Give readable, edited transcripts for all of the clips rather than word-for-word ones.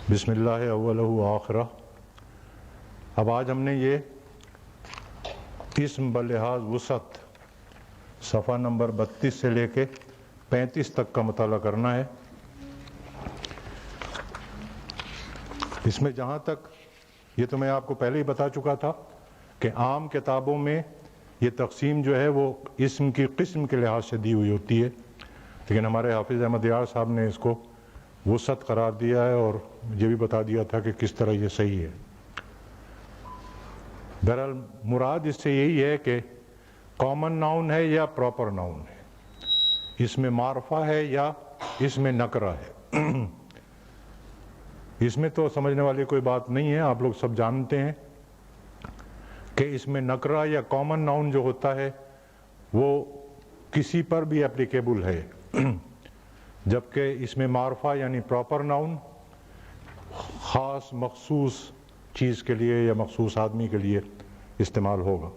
بسم اللہ اولہ آخرہ. اب آج ہم نے یہ اسم بلحاظ وسعت صفحہ نمبر 32 سے لے کے 35 تک کا مطالعہ کرنا ہے. اس میں جہاں تک یہ تو میں آپ کو پہلے ہی بتا چکا تھا کہ عام کتابوں میں یہ تقسیم جو ہے وہ اسم کی قسم کے لحاظ سے دی ہوئی ہوتی ہے، لیکن ہمارے حافظ احمد یار صاحب نے اس کو وسعت قرار دیا ہے اور یہ بھی بتا دیا تھا کہ کس طرح یہ صحیح ہے. بہرحال مراد اس سے یہی ہے کہ کامن ناؤن ہے یا پراپر ناؤن ہے، اس میں معرفہ ہے یا اس میں نکرہ ہے. اس میں تو سمجھنے والی کوئی بات نہیں ہے، آپ لوگ سب جانتے ہیں کہ اس میں نکرہ یا کامن ناؤن جو ہوتا ہے وہ کسی پر بھی اپلیکیبل ہے، جبکہ اس میں معرفہ یعنی پراپر ناؤن خاص مخصوص چیز کے لیے یا مخصوص آدمی کے لیے استعمال ہوگا.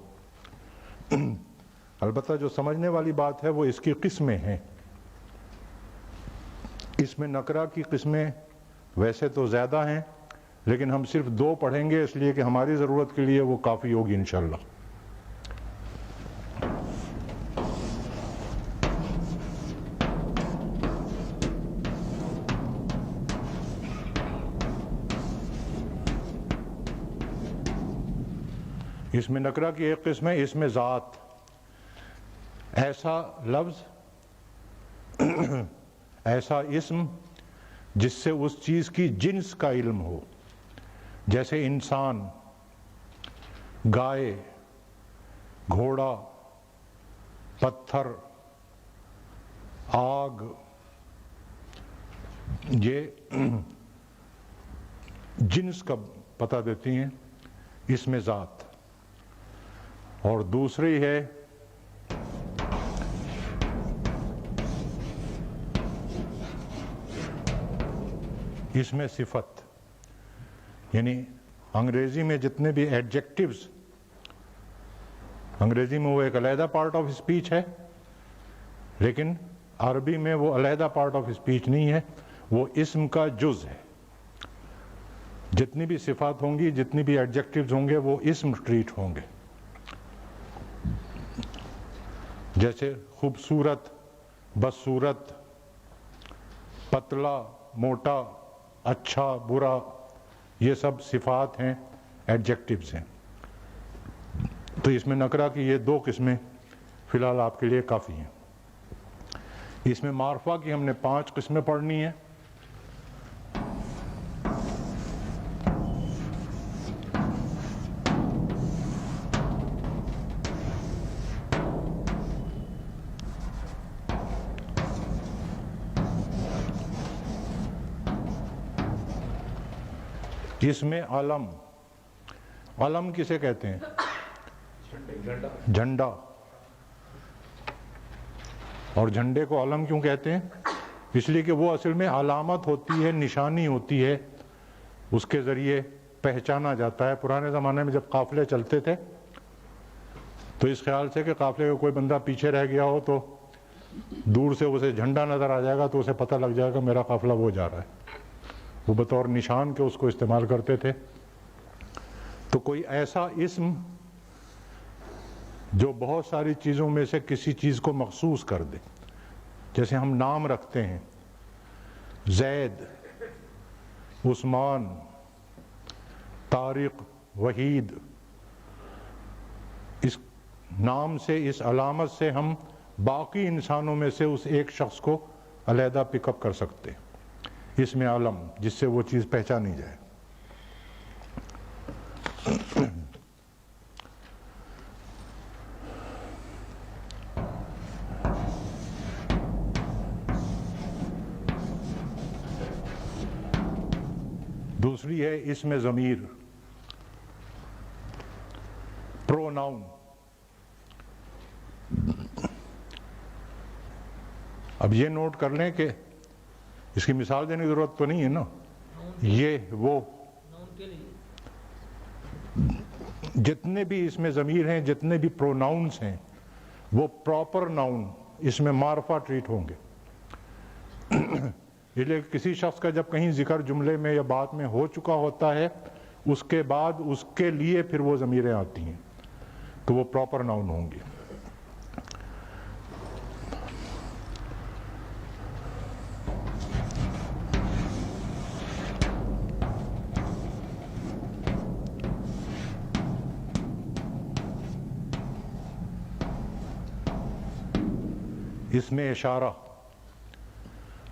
البتہ جو سمجھنے والی بات ہے وہ اس کی قسمیں ہیں. اس میں نکرہ کی قسمیں ویسے تو زیادہ ہیں، لیکن ہم صرف 2 پڑھیں گے اس لیے کہ ہماری ضرورت کے لیے وہ کافی ہوگی انشاءاللہ. اس میں نکرہ کی ایک قسم ہے اس میں ذات، ایسا لفظ ایسا اسم جس سے اس چیز کی جنس کا علم ہو، جیسے انسان، گائے، گھوڑا، پتھر، آگ، یہ جنس کا پتہ دیتی ہیں اس میں ذات. اور دوسری ہے اس میں صفت، یعنی انگریزی میں جتنے بھی ایڈجیکٹیوز، انگریزی میں وہ ایک علیحدہ پارٹ آف اسپیچ ہے، لیکن عربی میں وہ علیحدہ پارٹ آف اسپیچ نہیں ہے، وہ اسم کا جز ہے. جتنی بھی صفات ہوں گی، جتنی بھی ایڈجیکٹیوز ہوں گے وہ اسم ٹریٹ ہوں گے. جیسے خوبصورت، بدصورت، پتلا، موٹا، اچھا، برا، یہ سب صفات ہیں، ایڈجیکٹیوز ہیں. تو اس میں نکرہ کی یہ 2 قسمیں فی الحال آپ کے لیے کافی ہیں. اس میں معرفہ کی ہم نے 5 قسمیں پڑھنی ہیں. اس میں علم، علم کسے کہتے ہیں؟ جھنڈا. اور جھنڈے کو علم کیوں کہتے ہیں؟ اس لیے کہ وہ اصل میں علامت ہوتی ہے، نشانی ہوتی ہے، اس کے ذریعے پہچانا جاتا ہے. پرانے زمانے میں جب قافلے چلتے تھے تو اس خیال سے کہ قافلے کا کوئی بندہ پیچھے رہ گیا ہو تو دور سے اسے جھنڈا نظر آ جائے گا تو اسے پتہ لگ جائے گا میرا قافلہ وہ جا رہا ہے. وہ بطور نشان کے اس کو استعمال کرتے تھے. تو کوئی ایسا اسم جو بہت ساری چیزوں میں سے کسی چیز کو مخصوص کر دے، جیسے ہم نام رکھتے ہیں زید، عثمان، طارق، وحید، اس نام سے، اس علامت سے ہم باقی انسانوں میں سے اس ایک شخص کو علیحدہ پک اپ کر سکتے ہیں. اس میں علم، جس سے وہ چیز پہچانی جائے. دوسری ہے اس میں ضمیر، پروناؤن. اب یہ نوٹ کر لیں کہ اس کی مثال دینے کی ضرورت تو نہیں ہے نا. یہ وہ جتنے بھی اس میں ضمیر ہیں، جتنے بھی پروناؤنس ہیں، وہ پراپر ناؤن اس میں معرفہ ٹریٹ ہوں گے. اس لیے کسی شخص کا جب کہیں ذکر جملے میں یا بات میں ہو چکا ہوتا ہے اس کے بعد اس کے لیے پھر وہ ضمیریں آتی ہیں تو وہ پراپر ناؤن ہوں گی. اس میں اشارہ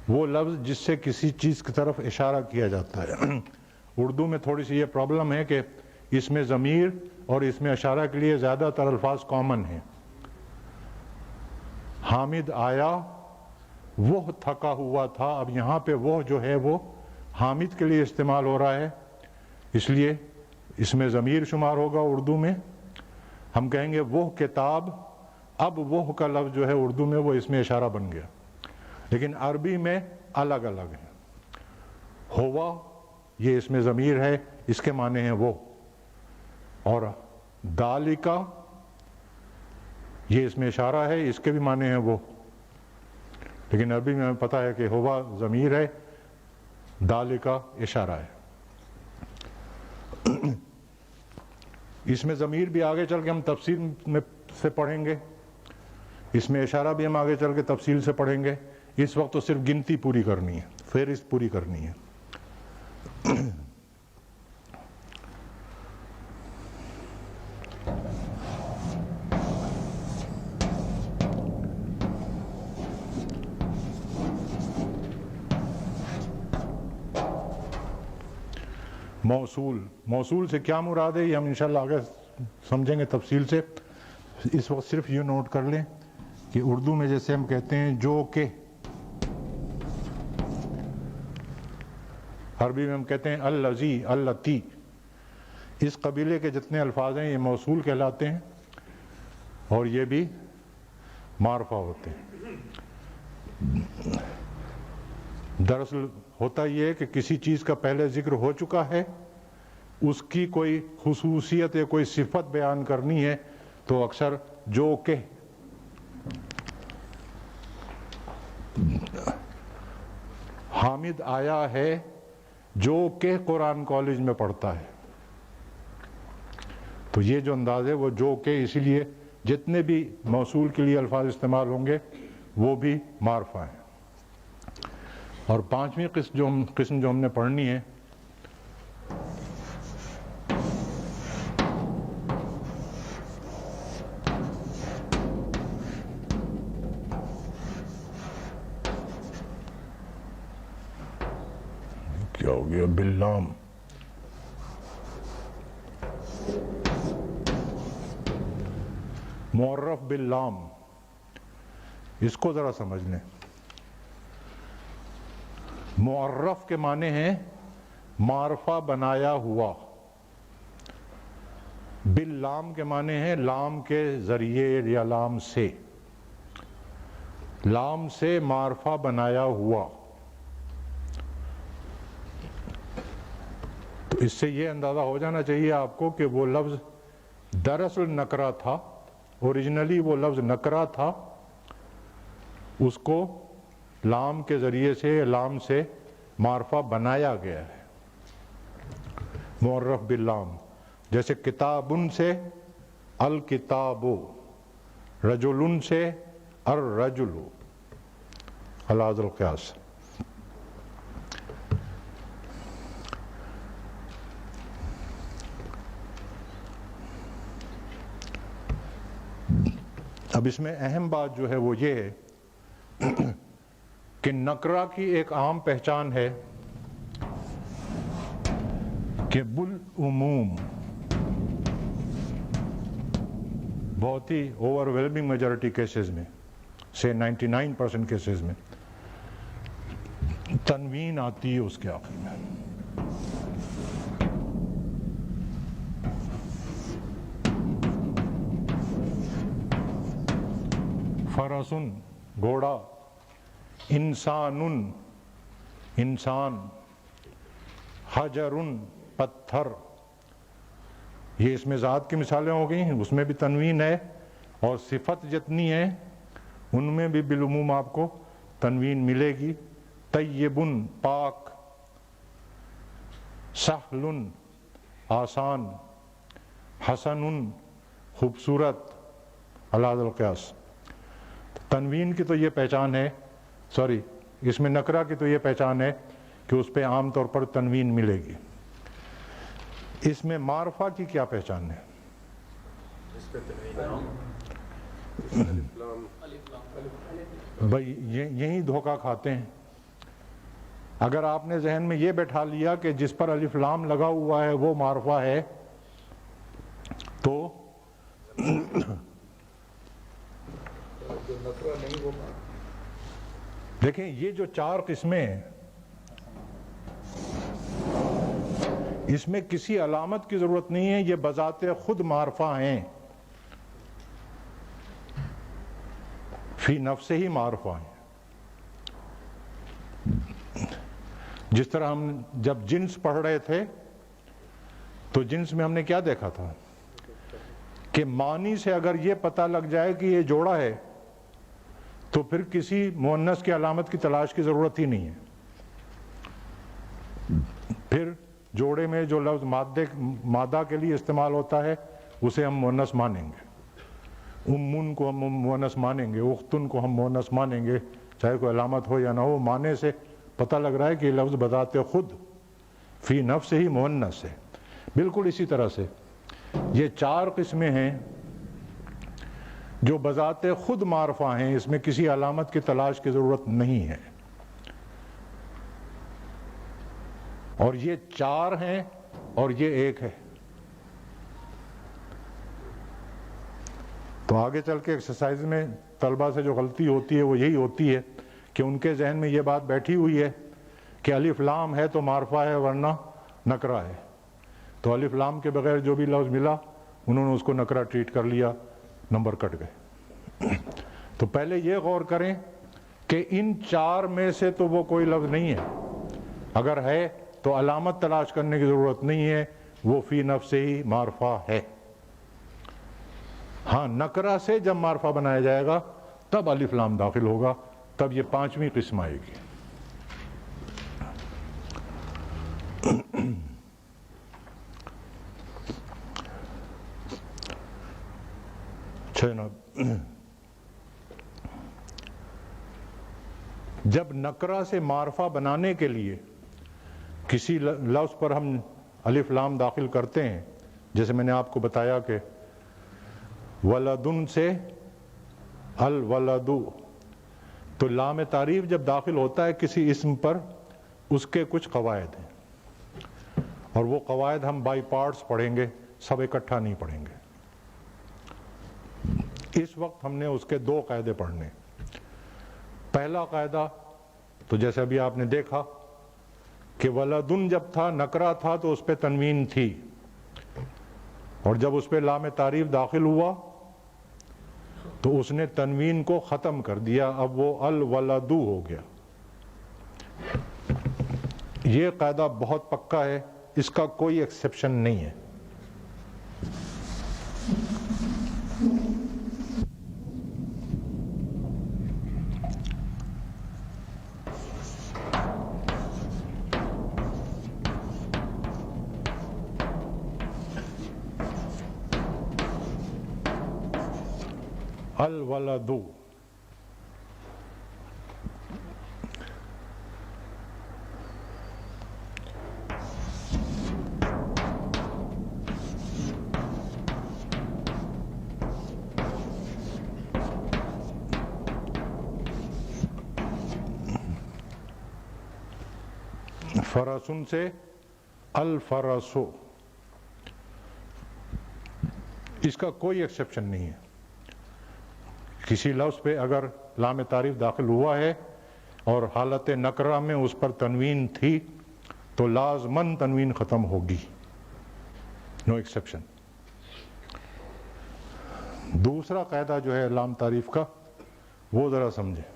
وہ لفظ جس سے کسی چیز کی طرف اشارہ کیا جاتا ہے. اردو میں تھوڑی سی یہ پرابلم ہے کہ اس میں ضمیر اور اس میں اشارہ کے لیے زیادہ تر الفاظ کامن ہیں. حامد آیا، وہ تھکا ہوا تھا. اب یہاں پہ وہ جو ہے وہ حامد کے لیے استعمال ہو رہا ہے، اس لیے اس میں ضمیر شمار ہوگا. اردو میں ہم کہیں گے وہ کتاب، اب وہ کا لفظ جو ہے اردو میں وہ اس میں اشارہ بن گیا، لیکن عربی میں الگ الگ ہے. ہوا یہ اس میں ضمیر ہے، اس کے معنی ہیں وہ، اور دالکا یہ اس میں اشارہ ہے، اس کے بھی معنی ہیں وہ. لیکن عربی میں ہمیں پتہ ہے کہ ہوا ضمیر ہے، دالکا اشارہ ہے. اس میں ضمیر بھی آگے چل کے ہم تفصیل میں سے پڑھیں گے، اس میں اشارہ بھی ہم آگے چل کے تفصیل سے پڑھیں گے. اس وقت تو صرف گنتی پوری کرنی ہے، فہرست پوری کرنی ہے. موصول سے کیا مراد ہے یہ ہم انشاءاللہ آگے سمجھیں گے تفصیل سے. اس وقت صرف یہ نوٹ کر لیں کہ اردو میں جیسے ہم کہتے ہیں جو کہ، عربی میں ہم کہتے ہیں الذی، اللتی. اس قبیلے کے جتنے الفاظ ہیں یہ موصول کہلاتے ہیں اور یہ بھی معرفہ ہوتے ہیں. دراصل ہوتا یہ ہے کہ کسی چیز کا پہلے ذکر ہو چکا ہے، اس کی کوئی خصوصیت یا کوئی صفت بیان کرنی ہے تو اکثر جو کہ. حامد آیا ہے جو کہ قرآن کالج میں پڑھتا ہے، تو یہ جو انداز ہے وہ جو کہ، اسی لیے جتنے بھی موصول کے لیے الفاظ استعمال ہوں گے وہ بھی معرفہ ہیں. اور پانچویں قسم جو ہم نے پڑھنی ہے کیا ہو گیا، باللام. معرف باللام، اس کو ذرا سمجھ لیں. معرف کے معنی ہیں معرفہ بنایا ہوا، باللام کے معنی ہیں لام کے ذریعے یا لام سے، لام سے معرفہ بنایا ہوا. تو اس سے یہ اندازہ ہو جانا چاہیے آپ کو کہ وہ لفظ دراصل نکرہ تھا، اوریجنلی وہ لفظ نکرہ تھا، اس کو لام کے ذریعے سے، لام سے معرفہ بنایا گیا ہے. معرف باللام، جیسے کتابن سے الکتاب، رجلن سے الرجل، علی ذی القیاس. اب اس میں اہم بات جو ہے وہ یہ ہے کہ نکرہ کی ایک عام پہچان ہے کہ بالعموم، بہت ہی اوور ویلمنگ میجورٹی کیسز میں، سے 99% کیسز میں تنوین آتی ہے اس کے آخر میں. فرسن گھوڑا، انسانن انسان، حجرن پتھر. یہ اس میں ذات کی مثالیں ہو گئی، اس میں بھی تنوین ہے، اور صفت جتنی ہے ان میں بھی بالعموم آپ کو تنوین ملے گی. طیبن پاک، سہل آسان، حسن خوبصورت، علی حد القیاس۔ تنوین کی تو یہ پہچان ہے، سوری اس میں نکرہ کی تو یہ پہچان ہے کہ اس پہ عام طور پر تنوین ملے گی۔ اس میں معرفہ کی کیا پہچان ہے؟ بھائی یہی دھوکہ کھاتے ہیں۔ اگر آپ نے ذہن میں یہ بیٹھا لیا کہ جس پر الف لام لگا ہوا ہے وہ معرفہ ہے، تو دیکھیں یہ جو 4 قسمیں ہیں، اس میں کسی علامت کی ضرورت نہیں ہے، یہ بذات خود معرفہ ہیں، فی نفس ہی معرفہ ہیں۔ جس طرح ہم جب جنس پڑھ رہے تھے تو جنس میں ہم نے کیا دیکھا تھا کہ معنی سے اگر یہ پتہ لگ جائے کہ یہ جوڑا ہے تو پھر کسی مؤنث کی علامت کی تلاش کی ضرورت ہی نہیں ہے۔ پھر جوڑے میں جو لفظ مادہ کے لیے استعمال ہوتا ہے اسے ہم مؤنث مانیں گے، امن کو ہم مؤنث مانیں گے، اختن کو ہم مؤنث مانیں گے، چاہے کوئی علامت ہو یا نہ ہو، معنی سے پتہ لگ رہا ہے کہ یہ لفظ بذات خود فی نفس ہی مؤنث ہے۔ بالکل اسی طرح سے یہ 4 قسمیں ہیں جو بذات خود معرفہ ہیں، اس میں کسی علامت کی تلاش کی ضرورت نہیں ہے، اور یہ 4 ہیں اور یہ 1 ہے۔ تو آگے چل کے ایکسرسائز میں طلبہ سے جو غلطی ہوتی ہے وہ یہی ہوتی ہے کہ ان کے ذہن میں یہ بات بیٹھی ہوئی ہے کہ الف لام ہے تو معرفہ ہے ورنہ نکرہ ہے، تو الف لام کے بغیر جو بھی لفظ ملا انہوں نے اس کو نکرہ ٹریٹ کر لیا، نمبر کٹ گئے۔ تو پہلے یہ غور کریں کہ ان 4 میں سے تو وہ کوئی لفظ نہیں ہے، اگر ہے تو علامت تلاش کرنے کی ضرورت نہیں ہے، وہ فی نفس ہی معرفہ ہے۔ ہاں نکرہ سے جب معرفہ بنایا جائے گا تب الف لام داخل ہوگا، تب یہ 5ویں قسم آئے گی۔ جب نکرہ سے معرفہ بنانے کے لیے کسی لفظ پر ہم الف لام داخل کرتے ہیں، جیسے میں نے آپ کو بتایا کہ ولدن سے الولد، تو لام تعریف جب داخل ہوتا ہے کسی اسم پر اس کے کچھ قواعد ہیں، اور وہ قواعد ہم بائی پارٹس پڑھیں گے، سب اکٹھا نہیں پڑھیں گے۔ اس وقت ہم نے اس کے 2 قاعدے پڑھنے۔ پہلا قاعدہ تو جیسے ابھی آپ نے دیکھا کہ ولدن جب تھا نکرہ تھا تو اس پہ تنوین تھی، اور جب اس پہ لام تعریف داخل ہوا تو اس نے تنوین کو ختم کر دیا، اب وہ الولد ہو گیا۔ یہ قاعدہ بہت پکا ہے، اس کا کوئی ایکسیپشن نہیں ہے۔ الولد، فرسن سے الفرسو، اس کا کوئی ایکسیپشن نہیں ہے۔ کسی لفظ پہ اگر لام تعریف داخل ہوا ہے اور حالت نکرہ میں اس پر تنوین تھی تو لازماً تنوین ختم ہوگی، نو ایکسیپشن۔ دوسرا قاعدہ جو ہے لام تعریف کا وہ ذرا سمجھیں۔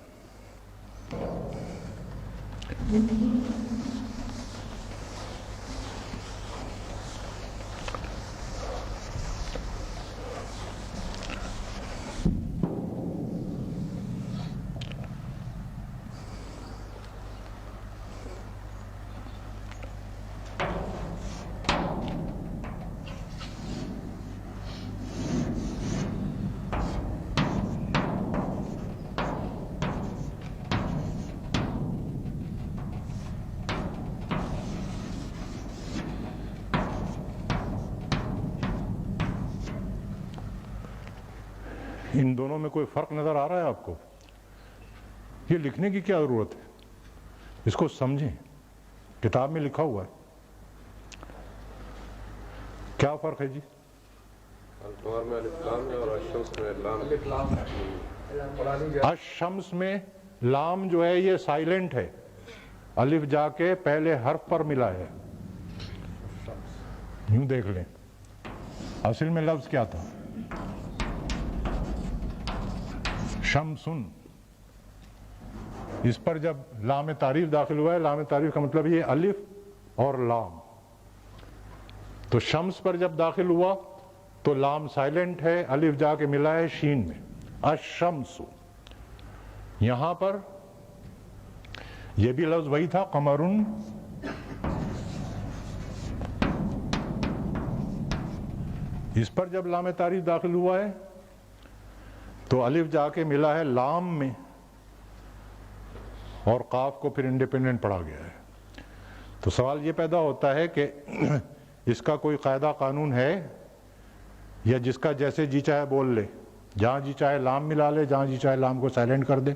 ان دونوں میں کوئی فرق نظر آ رہا ہے آپ کو؟ یہ لکھنے کی کیا ضرورت ہے؟ اس کو سمجھیں، کتاب میں لکھا ہوا ہے. کیا فرق ہے جی؟ القمر میں الف لام ہے اور الشمس میں لام. الشمس میں لام جو ہے یہ سائلنٹ ہے، الف جا کے پہلے حرف پر ملا ہے. یوں دیکھ لیں، اصل میں لفظ کیا تھا؟ شمسن. اس پر جب لام تعریف داخل ہوا ہے، لام تعریف کا مطلب یہ الف اور لام. تو شمس پر جب داخل ہوا تو لام سائلنٹ ہے، الف جا کے ملا ہے شین میں، الشمس. یہاں پر یہ بھی لفظ وہی تھا، قمرن. اس پر جب لام تعریف داخل ہوا ہے تو الف جا کے ملا ہے لام میں، اور قاف کو پھر انڈیپینڈنٹ پڑھا گیا ہے. تو سوال یہ پیدا ہوتا ہے کہ اس کا کوئی قاعدہ قانون ہے، یا جس کا جیسے جی چاہے بول لے، جہاں جی چاہے لام ملا لے، جہاں جی چاہے لام کو سائلنٹ کر دے؟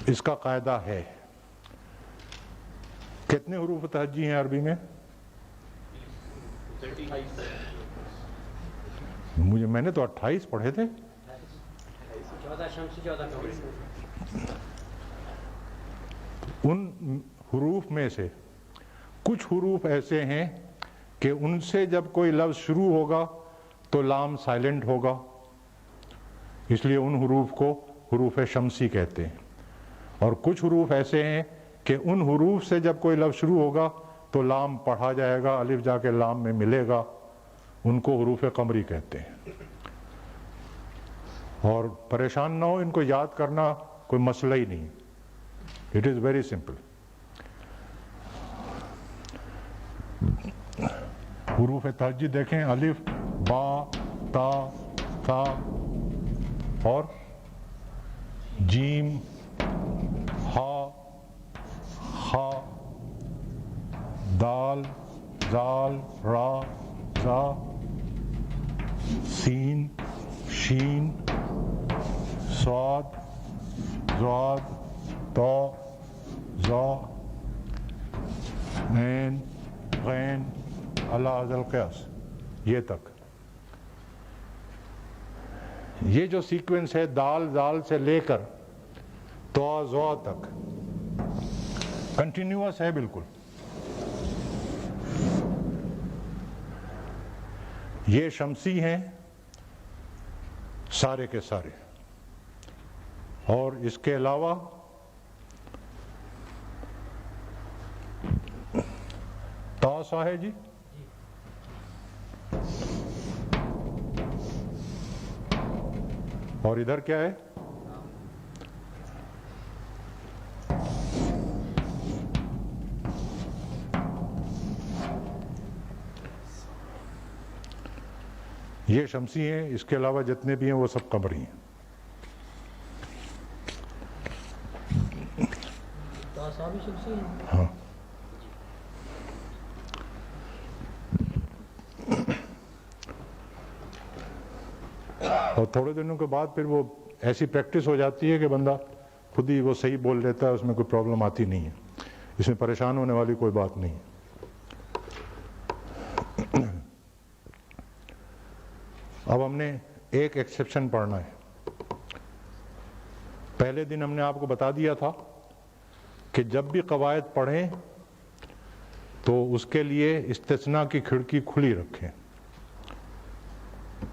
اس کا قاعدہ ہے. کتنے حروف تہجی ہیں عربی میں؟ میں نے تو 28 پڑھے تھے. 14 شمسی 14 قمری. ان حروف میں سے کچھ حروف ایسے ہیں کہ ان سے جب کوئی لفظ شروع ہوگا تو لام سائلنٹ ہوگا، اس لیے ان حروف کو حروف شمسی کہتے ہیں. اور کچھ حروف ایسے ہیں کہ ان حروف سے جب کوئی لفظ شروع ہوگا تو لام پڑھا جائے گا، الف جا کے لام میں ملے گا، ان کو حروف قمری کہتے ہیں. اور پریشان نہ ہو، ان کو یاد کرنا کوئی مسئلہ ہی نہیں، اٹ از ویری سمپل. حروف تہجی دیکھیں، الف، با، تا، ثا اور جیم، ہا، خا، دال، زال، را، زا، سین، شین، صاد، ضاد، طا، ظا، عین، غین، الی حد القیاس، یہ تک. یہ جو سیکوینس ہے دال زال سے لے کر طا ظا تک کنٹینیوس ہے بالکل. یہ شمسی ہیں سارے کے سارے. اور اس کے علاوہ تاسا ہے جی، اور ادھر کیا ہے؟ یہ شمسی ہیں، اس کے علاوہ جتنے بھی ہیں وہ سب قمری ہیں. ہاں. اور تھوڑے دنوں کے بعد پھر وہ ایسی پریکٹس ہو جاتی ہے کہ بندہ خود ہی وہ صحیح بول لیتا ہے، اس میں کوئی پرابلم آتی نہیں ہے. اس میں پریشان ہونے والی کوئی بات نہیں. اب ہم نے ایک ایکسیپشن پڑھنا ہے. پہلے دن ہم نے آپ کو بتا دیا تھا کہ جب بھی قواعد پڑھیں تو اس کے لیے استثناء کی کھڑکی کھلی رکھیں.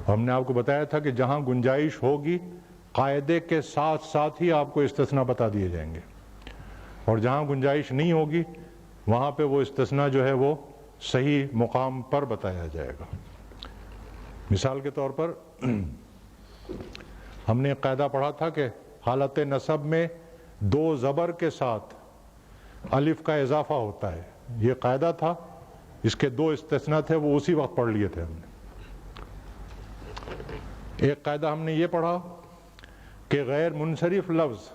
ہم نے آپ کو بتایا تھا کہ جہاں گنجائش ہوگی قاعدے کے ساتھ ساتھ ہی آپ کو استثناء بتا دیے جائیں گے، اور جہاں گنجائش نہیں ہوگی وہاں پہ وہ استثناء جو ہے وہ صحیح مقام پر بتایا جائے گا. مثال کے طور پر ہم نے ایک قاعدہ پڑھا تھا کہ حالت نصب میں دو زبر کے ساتھ الف کا اضافہ ہوتا ہے. یہ قاعدہ تھا، اس کے دو استثناء تھے، وہ اسی وقت پڑھ لیے تھے ہم نے. ایک قاعدہ ہم نے یہ پڑھا کہ غیر منصرف لفظ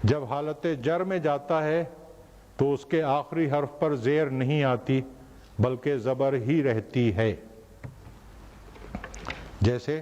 جب حالت جر میں جاتا ہے تو اس کے آخری حرف پر زیر نہیں آتی بلکہ زبر ہی رہتی ہے. جیسے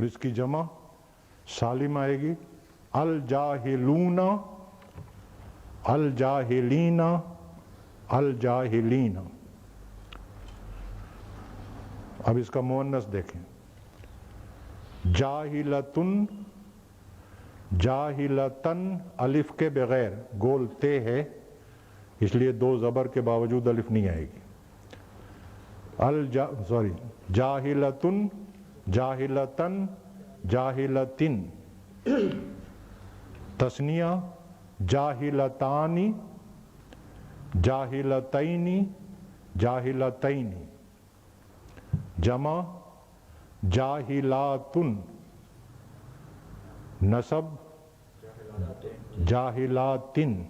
اور اس کی جمع سالم آئے گی الجاہلون الجاہلین الجاہلین. اب اس کا مؤنث دیکھیں جاہلتن جاہلتن الف کے بغیر گول تے ہے اس لیے دو زبر کے باوجود الف نہیں آئے گی. جاہلتن جاہلتن جاہلتن. تثنیہ جاہلتانی جاہلتینی جاہلتینی. جمع جاہلاتن. نصب جاہلاتن.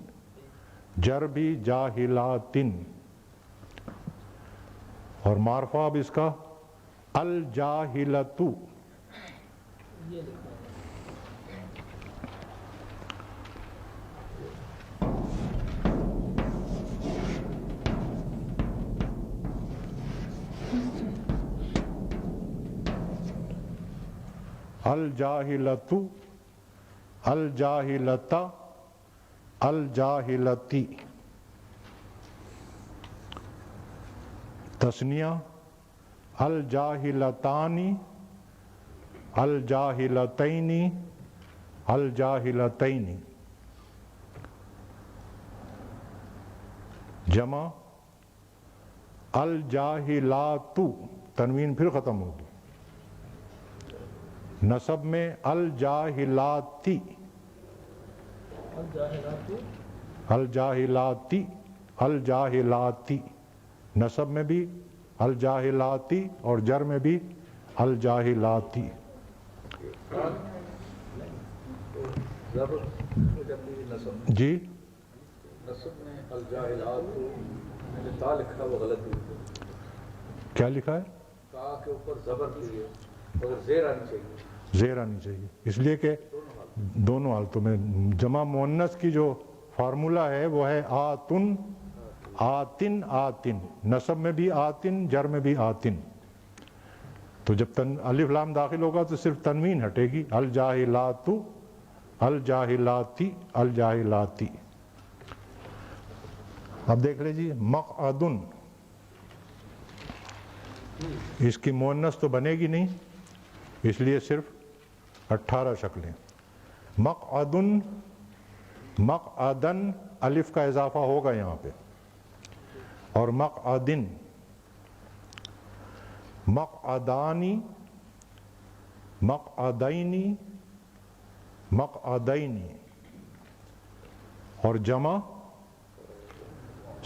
جر بھی جاہلاتن. اور معرفہ اب اس کا الجاہلتو. الجاہلتو الجاہلتا الجاہلتی. تثنیہ الجاہلتانی الجاہلتینی الجاہلتینی. جمع الجاہلاتو. تنوین پھر ختم ہوگی. نصب میں الجاہلاتی الجاہلاتی الجاہلاتی. نصب میں بھی الجاہلاتی اور جر میں بھی الجاہلاتی. جی نصب میں الجاہلات میں نے تا لکھا وہ غلط ہے. کیا لکھا ہے؟ تا کے اوپر زبر چاہیے اور زیر آنی چاہیے. زیر آنی چاہیے اس لیے کہ دونوں حالتوں میں جمع مؤنث کی جو فارمولا ہے وہ ہے آتن آتن آتن. نصب میں بھی آتن جر میں بھی آتن. تو جب الف لام داخل ہوگا تو صرف تنوین ہٹے گی. الجاہلاتو الجاہلاتی الجاہلاتی. اب دیکھ لیجیے مقعدن. اس کی مؤنث تو بنے گی نہیں اس لیے صرف 18 شکلیں. مقعدن مقعدن الف کا اضافہ ہوگا یہاں پہ. اور مقعدن مقعدانی مقعدینی مقعدینی. اور جمع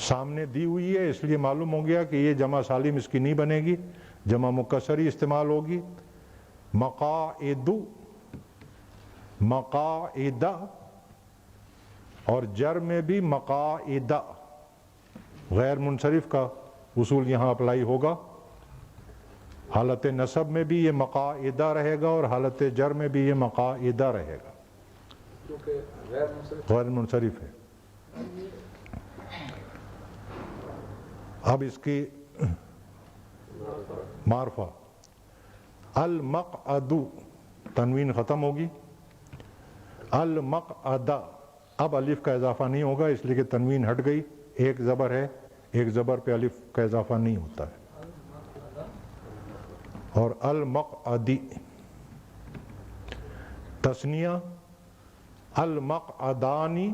سامنے دی ہوئی ہے اس لیے معلوم ہو گیا کہ یہ جمع سالم اس کی نہیں بنے گی. جمع مکسری استعمال ہوگی. مقاعد مقاعدہ. اور جر میں بھی مقاعدہ. غیر منصرف کا اصول یہاں اپلائی ہوگا. حالت نصب میں بھی یہ مقاعدہ رہے گا اور حالت جر میں بھی یہ مقاعدہ رہے گا کیونکہ غیر منصرف ہے. اب اس کی معرفہ المقعدو. تنوین ختم ہوگی. المقعدہ. اب الف کا اضافہ نہیں ہوگا اس لیے کہ تنوین ہٹ گئی. ایک زبر ہے ایک زبر پہ الف کا اضافہ نہیں ہوتا ہے. اور المقعدی. تثنیہ المقعدانی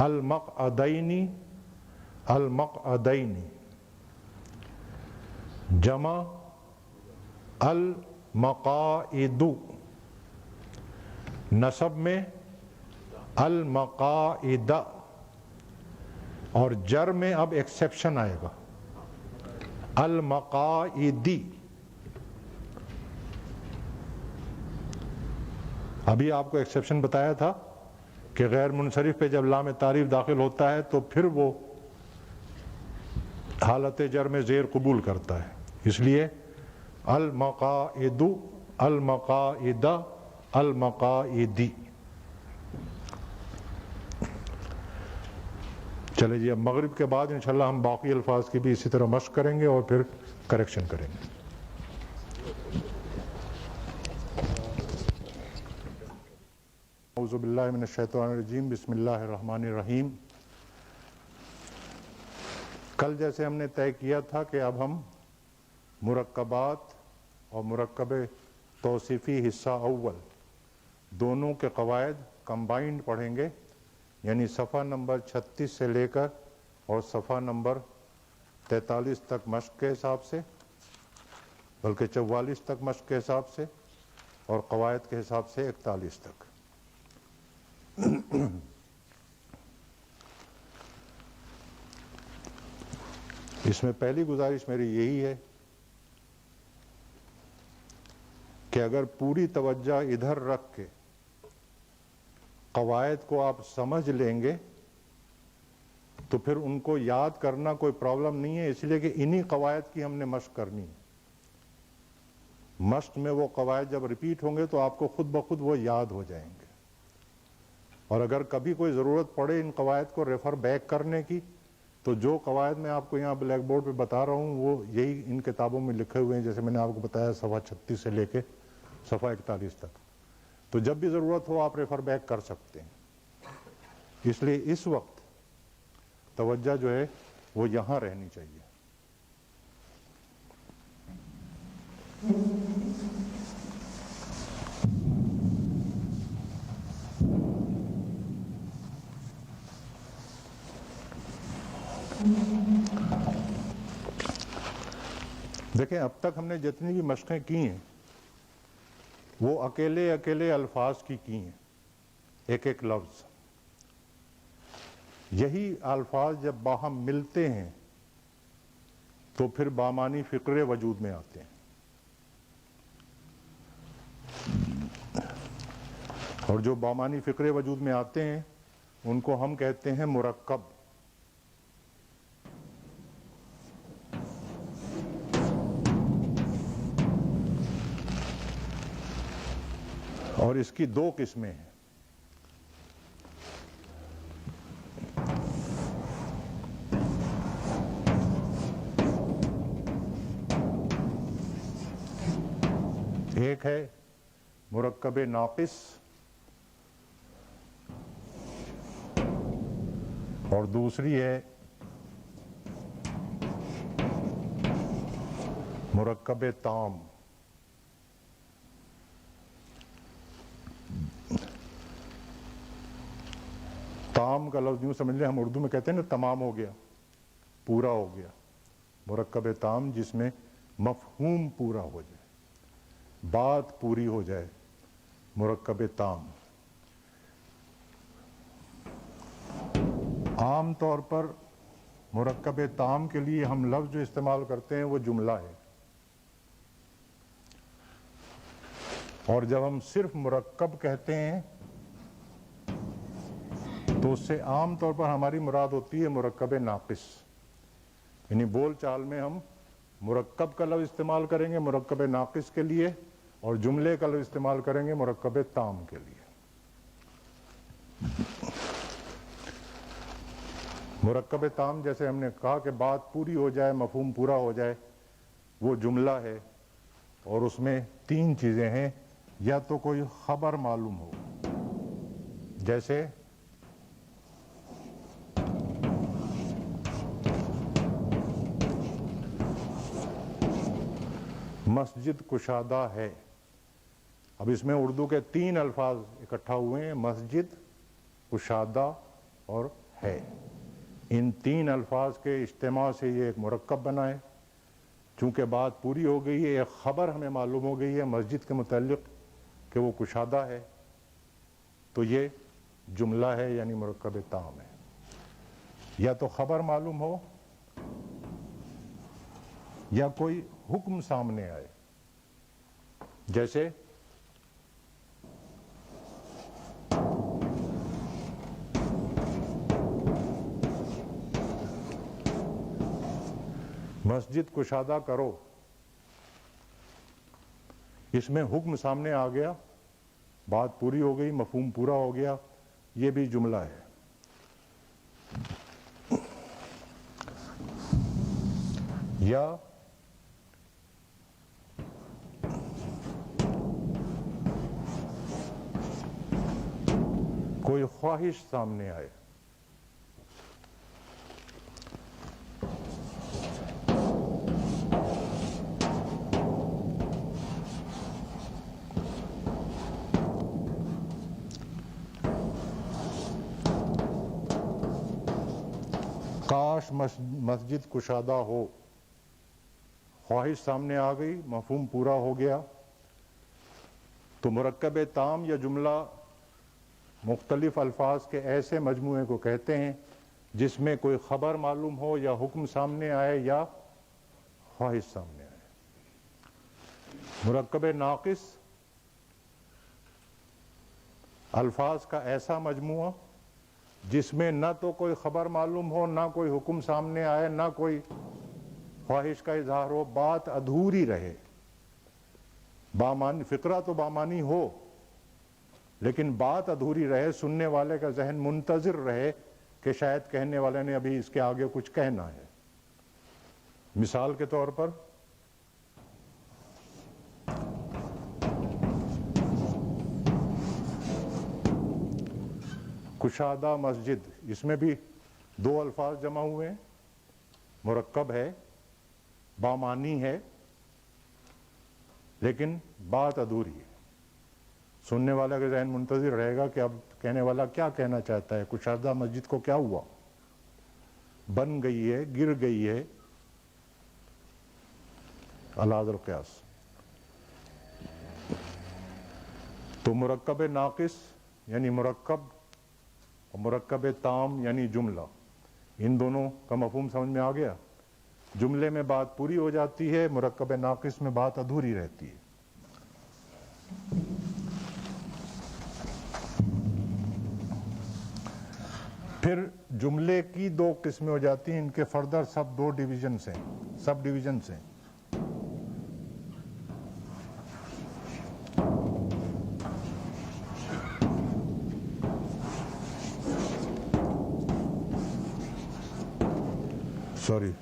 المقعدینی المقعدینی. جمع المقاعد. نصب میں المقاعد. اور جر میں اب ایکسیپشن آئے گا المقاعدی. ابھی آپ کو ایکسیپشن بتایا تھا کہ غیر منصرف پہ جب لام تعریف داخل ہوتا ہے تو پھر وہ حالت جر میں زیر قبول کرتا ہے. اس لیے المقاعد المقاعدہ المقاعدی. چلے جی اب مغرب کے بعد انشاءاللہ ہم باقی الفاظ کی بھی اسی طرح مشق کریں گے اور پھر کریکشن کریں گے. اعوذ باللہ من الشیطان الرجیم بسم اللہ الرحمن الرحیم. کل جیسے ہم نے طے کیا تھا کہ اب ہم مرکبات اور مرکب توصیفی حصہ اول دونوں کے قواعد کمبائنڈ پڑھیں گے، یعنی صفحہ نمبر 36 سے لے کر اور صفحہ نمبر 43 تک مشق کے حساب سے، بلکہ 44 تک مشق کے حساب سے اور قواعد کے حساب سے 41 تک. اس میں پہلی گزارش میری یہی ہے کہ اگر پوری توجہ ادھر رکھ کے قواعد کو آپ سمجھ لیں گے تو پھر ان کو یاد کرنا کوئی پرابلم نہیں ہے، اس لیے کہ انہی قواعد کی ہم نے مشق کرنی ہے. مشق میں وہ قواعد جب ریپیٹ ہوں گے تو آپ کو خود بخود وہ یاد ہو جائیں گے، اور اگر کبھی کوئی ضرورت پڑے ان قواعد کو ریفر بیک کرنے کی تو جو قواعد میں آپ کو یہاں بلیک بورڈ پہ بتا رہا ہوں وہ یہی ان کتابوں میں لکھے ہوئے ہیں، جیسے میں نے آپ کو بتایا صفحہ 36 سے لے کے صفحہ 41 تک. تو جب بھی ضرورت ہو آپ ریفر بیک کر سکتے ہیں. اس لیے اس وقت توجہ جو ہے وہ یہاں رہنی چاہیے. دیکھیں اب تک ہم نے جتنی بھی مشقیں کی ہیں وہ اکیلے اکیلے الفاظ کی ہیں، ایک ایک لفظ. یہی الفاظ جب باہم ملتے ہیں تو پھر بامانی فقرے وجود میں آتے ہیں. اور جو بامانی فقرے وجود میں آتے ہیں ان کو ہم کہتے ہیں مرکب. اور اس کی دو قسمیں ہیں. ایک ہے مرکب ناقص اور دوسری ہے مرکب تام. تام کا لفظ یوں سمجھ لیں، ہم اردو میں کہتے ہیں نا تمام ہو گیا، پورا ہو گیا. مرکب تام جس میں مفہوم پورا ہو جائے، بات پوری ہو جائے، مرکب تام. عام طور پر مرکب تام کے لیے ہم لفظ جو استعمال کرتے ہیں وہ جملہ ہے، اور جب ہم صرف مرکب کہتے ہیں تو اس سے عام طور پر ہماری مراد ہوتی ہے مرکب ناقص. یعنی بول چال میں ہم مرکب کا لفظ استعمال کریں گے مرکب ناقص کے لیے، اور جملے کا لفظ استعمال کریں گے مرکب تام کے لیے. مرکب تام جیسے ہم نے کہا کہ بات پوری ہو جائے، مفہوم پورا ہو جائے، وہ جملہ ہے، اور اس میں تین چیزیں ہیں. یا تو کوئی خبر معلوم ہو، جیسے مسجد کشادہ ہے. اب اس میں اردو کے تین الفاظ اکٹھا ہوئے ہیں، مسجد، کشادہ اور ہے. ان تین الفاظ کے اجتماع سے یہ ایک مرکب بنا ہے. چونکہ بات پوری ہو گئی ہے، ایک خبر ہمیں معلوم ہو گئی ہے مسجد کے متعلق کہ وہ کشادہ ہے، تو یہ جملہ ہے، یعنی مرکب تام ہے. یا تو خبر معلوم ہو یا کوئی حکم سامنے آئے، جیسے مسجد کشادہ کرو. اس میں حکم سامنے آ گیا، بات پوری ہو گئی، مفہوم پورا ہو گیا، یہ بھی جملہ ہے. یا کوئی خواہش سامنے آئے. کاش مسجد کشادہ ہو. خواہش سامنے آ گئی, مفہوم پورا ہو گیا. تو مرکب تام یا جملہ مختلف الفاظ کے ایسے مجموعے کو کہتے ہیں جس میں کوئی خبر معلوم ہو یا حکم سامنے آئے یا خواہش سامنے آئے. مرکب ناقص الفاظ کا ایسا مجموعہ جس میں نہ تو کوئی خبر معلوم ہو, نہ کوئی حکم سامنے آئے, نہ کوئی خواہش کا اظہار ہو, بات ادھوری رہے. فقرہ تو بامانی ہو لیکن بات ادھوری رہے, سننے والے کا ذہن منتظر رہے کہ شاید کہنے والے نے ابھی اس کے آگے کچھ کہنا ہے. مثال کے طور پر کشادہ مسجد, اس میں بھی دو الفاظ جمع ہوئے ہیں, مرکب ہے, بامانی ہے, لیکن بات ادھوری ہے. سننے والا کا ذہن منتظر رہے گا کہ اب کہنے والا کیا کہنا چاہتا ہے. کشادہ مسجد کو کیا ہوا, بن گئی ہے, گر گئی ہے, علی حد القیاس. تو مرکب ناقص یعنی مرکب اور مرکب تام یعنی جملہ, ان دونوں کا مفہوم سمجھ میں آ گیا. جملے میں بات پوری ہو جاتی ہے, مرکب ناقص میں بات ادھوری رہتی ہے. پھر جملے کی دو قسمیں ہو جاتی ہیں, ان کے فردر سب دو ڈویژنز ہیں, سب ڈویژنز ہیں. سوری,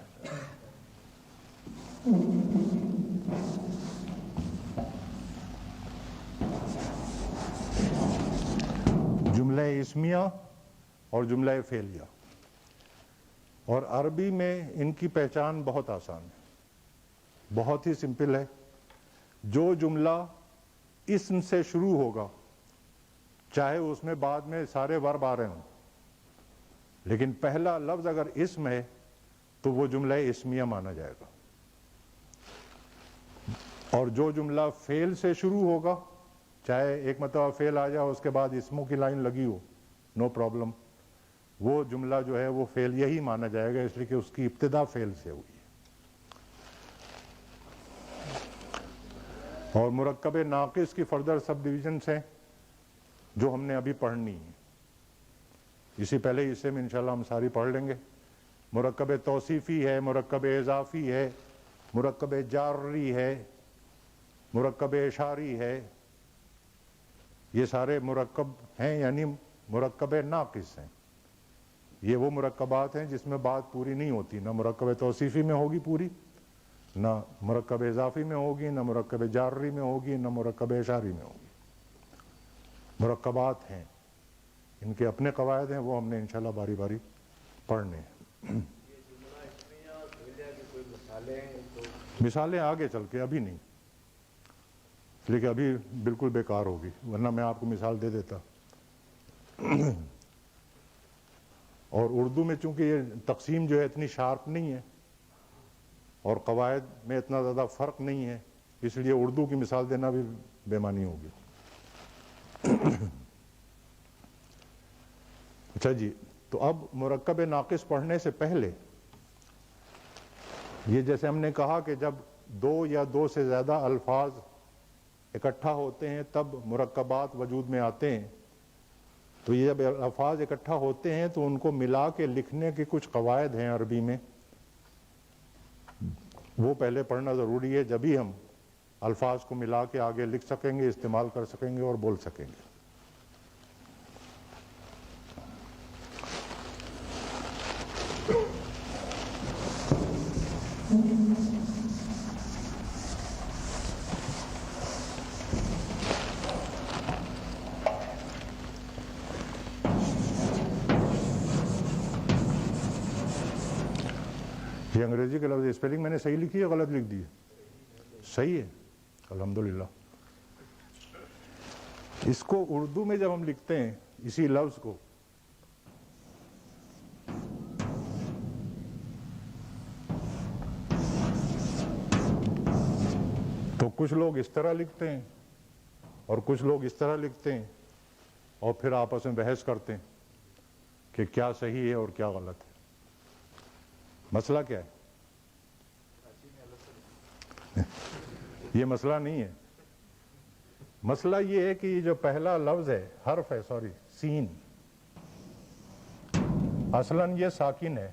جملہ اسمیہ اور جملہ فعلیہ. اور عربی میں ان کی پہچان بہت آسان ہے, بہت ہی سمپل ہے. جو جملہ اسم سے شروع ہوگا, چاہے اس میں بعد میں سارے ورب آ رہے ہوں, لیکن پہلا لفظ اگر اسم ہے تو وہ جملہ اسمیہ مانا جائے گا. اور جو جملہ فعل سے شروع ہوگا, چاہے ایک مرتبہ فعل آ جائے اس کے بعد اسموں کی لائن لگی ہو, نو پرابلم, وہ جملہ جو ہے وہ فعل یہی مانا جائے گا, اس لیے کہ اس کی ابتدا فعل سے ہوئی ہے. اور مرکب ناقص کی فردر سب ڈویژنز ہیں جو ہم نے ابھی پڑھنی ہے. اسی پہلے حصے میں انشاءاللہ ہم ساری پڑھ لیں گے. مرکب توصیفی ہے, مرکب اضافی ہے, مرکب جاری ہے, مرکب اشاری ہے. یہ سارے مرکب ہیں یعنی مرکب ناقص ہیں. یہ وہ مرکبات ہیں جس میں بات پوری نہیں ہوتی, نہ مرکب توصیفی میں ہوگی پوری, نہ مرکب اضافی میں ہوگی, نہ مرکب جاری میں ہوگی, نہ مرکب اشاری میں ہوگی. مرکبات ہیں, ان کے اپنے قواعد ہیں, وہ ہم نے انشاءاللہ باری باری پڑھنے ہیں. مثالیں آگے چل کے, ابھی نہیں, لیکن ابھی بالکل بیکار ہوگی, ورنہ میں آپ کو مثال دے دیتا. اور اردو میں چونکہ یہ تقسیم جو ہے اتنی شارپ نہیں ہے اور قواعد میں اتنا زیادہ فرق نہیں ہے, اس لیے اردو کی مثال دینا بھی بے معنی ہوگی. اچھا جی, تو اب مرکب ناقص پڑھنے سے پہلے یہ جیسے ہم نے کہا کہ جب دو یا دو سے زیادہ الفاظ اکٹھا ہوتے ہیں تب مرکبات وجود میں آتے ہیں. تو یہ جب الفاظ اکٹھا ہوتے ہیں تو ان کو ملا کے لکھنے کے کچھ قواعد ہیں عربی میں, وہ پہلے پڑھنا ضروری ہے, جبھی ہم الفاظ کو ملا کے آگے لکھ سکیں گے, استعمال کر سکیں گے اور بول سکیں گے. یہ انگریزی کے لفظ اسپیلنگ میں نے صحیح لکھی ہے غلط لکھ دی ہے؟ صحیح ہے الحمدللہ. اس کو اردو میں جب ہم لکھتے ہیں اسی لفظ کو تو کچھ لوگ اس طرح لکھتے ہیں اور کچھ لوگ اس طرح لکھتے ہیں اور پھر آپس میں بحث کرتے ہیں کہ کیا صحیح ہے اور کیا غلط ہے. مسئلہ کیا ہے؟ یہ مسئلہ نہیں ہے. مسئلہ یہ ہے کہ یہ جو پہلا لفظ ہے حرف ہے سین اصلاً یہ ساکن ہے.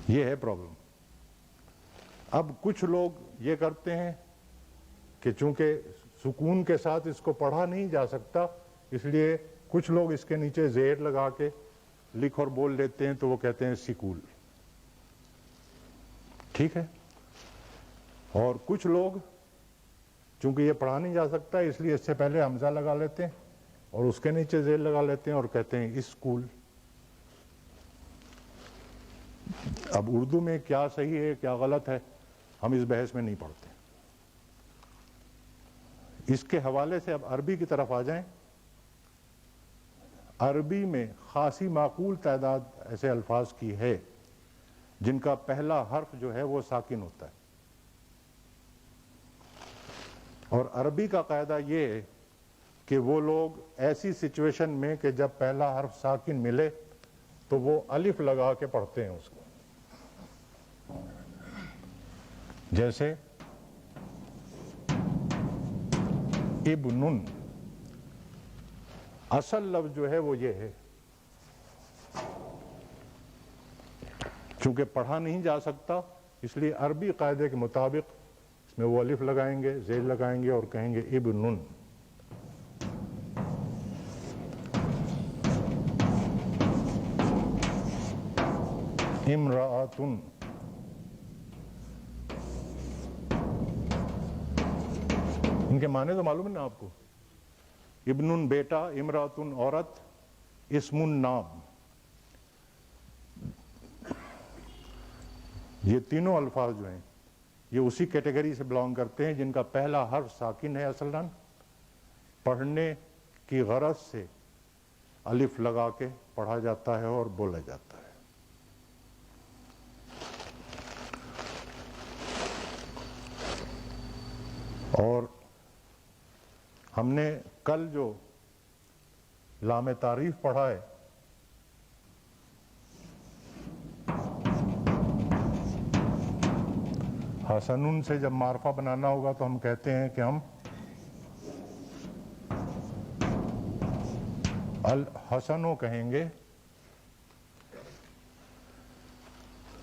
یہ ہے پرابلم. اب کچھ لوگ یہ کرتے ہیں کہ چونکہ سکون کے ساتھ اس کو پڑھا نہیں جا سکتا اس لیے کچھ لوگ اس کے نیچے زیر لگا کے لکھ اور بول لیتے ہیں تو وہ کہتے ہیں سکول. ٹھیک ہے. اور کچھ لوگ چونکہ یہ پڑھا نہیں جا سکتا اس لیے اس سے پہلے حمزہ لگا لیتے ہیں اور اس کے نیچے زیر لگا لیتے ہیں اور کہتے ہیں اسکول. اب اردو میں کیا صحیح ہے کیا غلط ہے ہم اس بحث میں نہیں پڑھتے. اس کے حوالے سے اب عربی کی طرف آ جائیں. عربی میں خاصی معقول تعداد ایسے الفاظ کی ہے جن کا پہلا حرف جو ہے وہ ساکن ہوتا ہے. اور عربی کا قاعدہ یہ ہے کہ وہ لوگ ایسی سچویشن میں کہ جب پہلا حرف ساکن ملے تو وہ الف لگا کے پڑھتے ہیں اس کو. جیسے ابنن اصل لفظ جو ہے وہ یہ ہے. چونکہ پڑھا نہیں جا سکتا اس لیے عربی قاعدے کے مطابق اس میں وہ الف لگائیں گے زیر لگائیں گے اور کہیں گے ابنن. امرأتن ان کے معنی تو معلوم ہے نا آپ کو. ابنن بیٹا, امرأتن عورت, اسم نام. یہ تینوں الفاظ جو ہیں یہ اسی کیٹیگری سے بلانگ کرتے ہیں جن کا پہلا حرف ساکن ہے. اصلاً پڑھنے کی غرض سے الف لگا کے پڑھا جاتا ہے اور بولا جاتا ہے. اور ہم نے کل جو لام تعریف پڑھا ہے حسنن سے جب معرفہ بنانا ہوگا تو ہم کہتے ہیں کہ ہم الحسنو کہیں گے.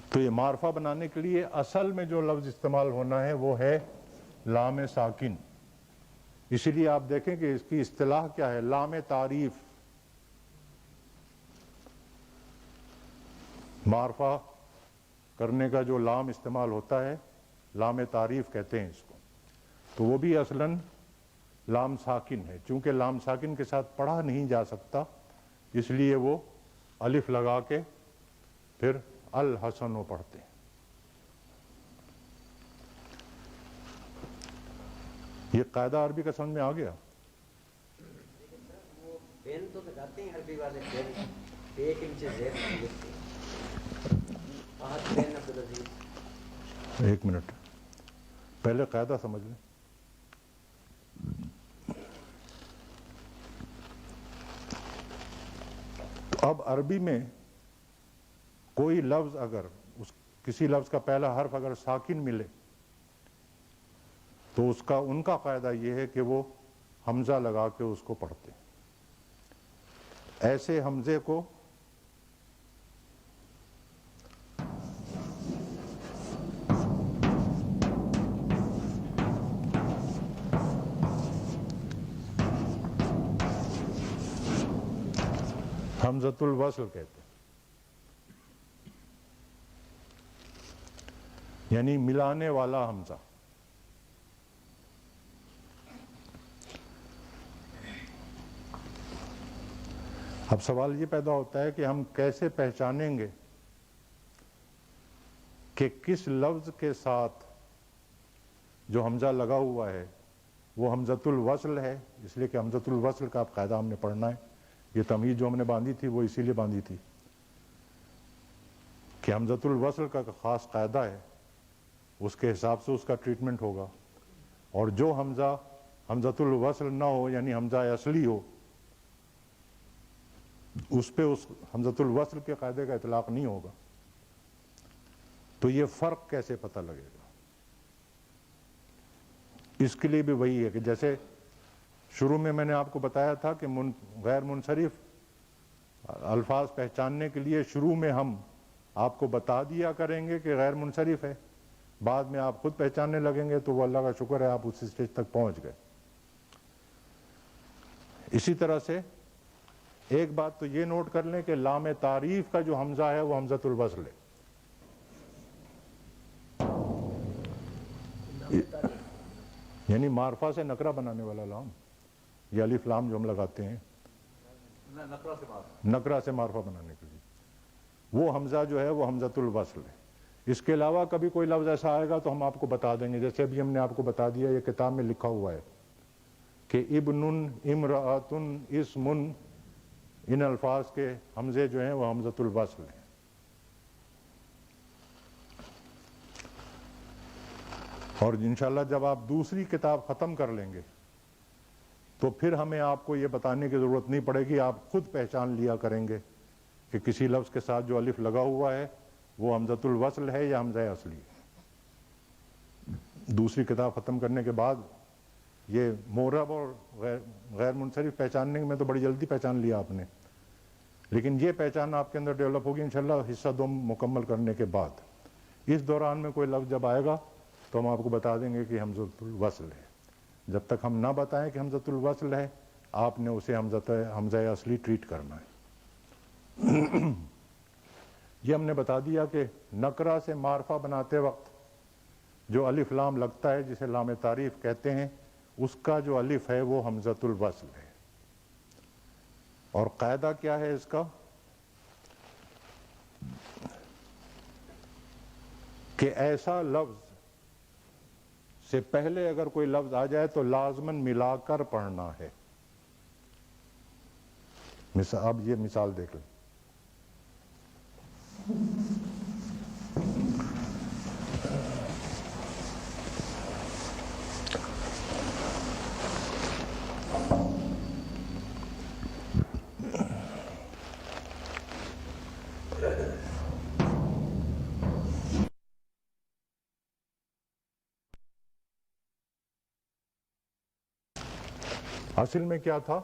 تو یہ معرفہ بنانے کے لیے اصل میں جو لفظ استعمال ہونا ہے وہ ہے لام ساکن. اسی لیے آپ دیکھیں کہ اس کی اصطلاح کیا ہے, لام تعریف. معرفہ کرنے کا جو لام استعمال ہوتا ہے لام تعریف کہتے ہیں اس کو. تو وہ بھی اصلاً لام ساکن ہے. چونکہ لام ساکن کے ساتھ پڑھا نہیں جا سکتا اس لیے وہ الف لگا کے پھر الحسن پڑھتے ہیں. یہ قاعدہ عربی کا سمجھ میں آ گیا؟ وہ پین تو لگاتے ہیں عربی والے, پین پے کے نیچے زیر لکھتے ہیں. فہد بن عبدالعزیز. ایک منٹ پہلے قاعدہ سمجھ لیں. تو اب عربی میں کوئی لفظ اگر کسی لفظ کا پہلا حرف اگر ساکن ملے تو ان کا قاعدہ یہ ہے کہ وہ حمزہ لگا کے اس کو پڑھتے ہیں. ایسے حمزے کو حمزۃ الوصل کہتے ہیں, یعنی ملانے والا حمزہ. اب سوال یہ پیدا ہوتا ہے کہ ہم کیسے پہچانیں گے کہ کس لفظ کے ساتھ جو حمزہ لگا ہوا ہے وہ حمزۃ الوصل ہے، اس لیے کہ حمزۃ الوصل کا اب قاعدہ ہم نے پڑھنا ہے. یہ تمہید جو ہم نے باندھی تھی وہ اسی لیے باندھی تھی کہ حمزۃ الوصل کا خاص قاعدہ ہے، اس کے حساب سے اس کا ٹریٹمنٹ ہوگا. اور جو حمزہ حمزۃ الوصل نہ ہو یعنی حمزہ اصلی ہو، اس پہ اس حمزۃ الوصل کے قاعدے کا اطلاق نہیں ہوگا. تو یہ فرق کیسے پتہ لگے گا؟ اس کے لیے بھی وہی ہے کہ جیسے شروع میں نے آپ کو بتایا تھا کہ غیر منصرف الفاظ پہچاننے کے لیے شروع میں ہم آپ کو بتا دیا کریں گے کہ غیر منصرف ہے، بعد میں آپ خود پہچاننے لگیں گے، تو وہ اللہ کا شکر ہے آپ اس اسٹیج تک پہنچ گئے. اسی طرح سے ایک بات تو یہ نوٹ کر لیں کہ لام تعریف کا جو حمزہ ہے وہ حمزۃ الوصل ہے. یعنی معرفہ سے نکرہ بنانے والا لام، یہ الف لام جو ہم لگاتے ہیں نکرہ سے معرفہ بنانے کے لیے، وہ حمزہ جو ہے وہ حمزۃ الوصل ہے. اس کے علاوہ کبھی کوئی لفظ ایسا آئے گا تو ہم آپ کو بتا دیں گے. جیسے ابھی ہم نے آپ کو بتا دیا، یہ کتاب میں لکھا ہوا ہے کہ ابن، امرأۃ، اسم، ان الفاظ کے حمزے جو ہیں وہ حمزۃ الوصل ہیں. اور انشاءاللہ جب آپ دوسری کتاب ختم کر لیں گے تو پھر ہمیں آپ کو یہ بتانے کی ضرورت نہیں پڑے گی، آپ خود پہچان لیا کریں گے کہ کسی لفظ کے ساتھ جو الف لگا ہوا ہے وہ حمزۃ الوصل ہے یا حمزہ اصلی ہے. دوسری کتاب ختم کرنے کے بعد یہ معرب اور غیر منصرف پہچاننے میں تو بڑی جلدی پہچان لیا آپ نے، لیکن یہ پہچان آپ کے اندر ڈیولپ ہوگی انشاءاللہ حصہ 2 مکمل کرنے کے بعد. اس دوران میں کوئی لفظ جب آئے گا تو ہم آپ کو بتا دیں گے کہ حمزۃ الوصل ہے. جب تک ہم نہ بتائیں کہ حمزۃ الوصل ہے، آپ نے اسے حمزہ اصلی ٹریٹ کرنا ہے. یہ ہم نے بتا دیا کہ نکرہ سے معرفہ بناتے وقت جو الف لام لگتا ہے جسے لام تعریف کہتے ہیں، اس کا جو الف ہے وہ حمزۃ الوصل ہے. اور قاعدہ کیا ہے اس کا؟ کہ ایسا لفظ سے پہلے اگر کوئی لفظ آ جائے تو لازماً ملا کر پڑھنا ہے. اب یہ مثال دیکھ لیں. اصل میں کیا تھا؟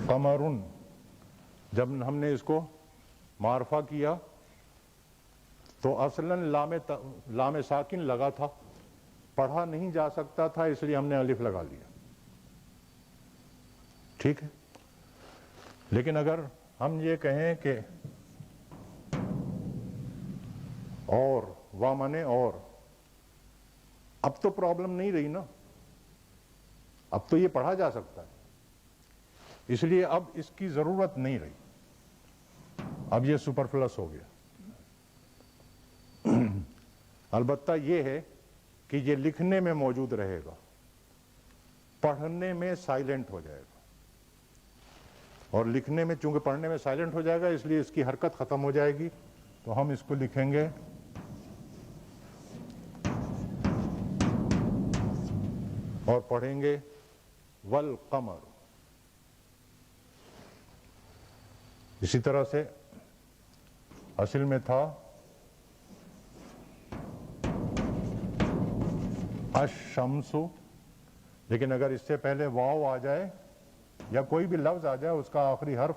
قمرن. جب ہم نے اس کو معرفہ کیا تو اصلاً لام ساکن لگا تھا، پڑھا نہیں جا سکتا تھا، اس لیے ہم نے الف لگا لیا. ٹھیک ہے. لیکن اگر ہم یہ کہیں کہ اور وا مانے اور، اب تو پرابلم نہیں رہی نا، اب تو یہ پڑھا جا سکتا ہے، اس لیے اب اس کی ضرورت نہیں رہی، اب یہ سپرفلس ہو گیا. البتہ یہ ہے کہ یہ لکھنے میں موجود رہے گا، پڑھنے میں سائلنٹ ہو جائے گا. اور لکھنے میں چونکہ پڑھنے میں سائلنٹ ہو جائے گا اس لیے اس کی حرکت ختم ہو جائے گی. تو ہم اس کو لکھیں گے اور پڑھیں گے والقمر. اسی طرح سے اصل میں تھا الشمس، لیکن اگر اس سے پہلے واو آ جائے یا کوئی بھی لفظ آ جائے اس کا آخری حرف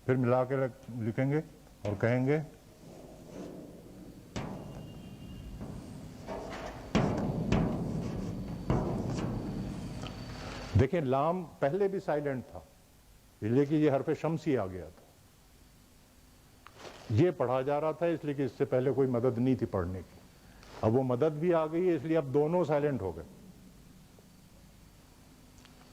پھر ملا کے لکھیں گے اور کہیں گے دیکھیں لام پہلے بھی سائلنٹ تھا اس لیے کہ یہ حرف شمسی آ گیا تھا، یہ پڑھا جا رہا تھا اس لیے کہ اس سے پہلے کوئی مدد نہیں تھی پڑھنے کی. اب وہ مدد بھی آ گئی ہے اس لیے اب دونوں سائلنٹ ہو گئے.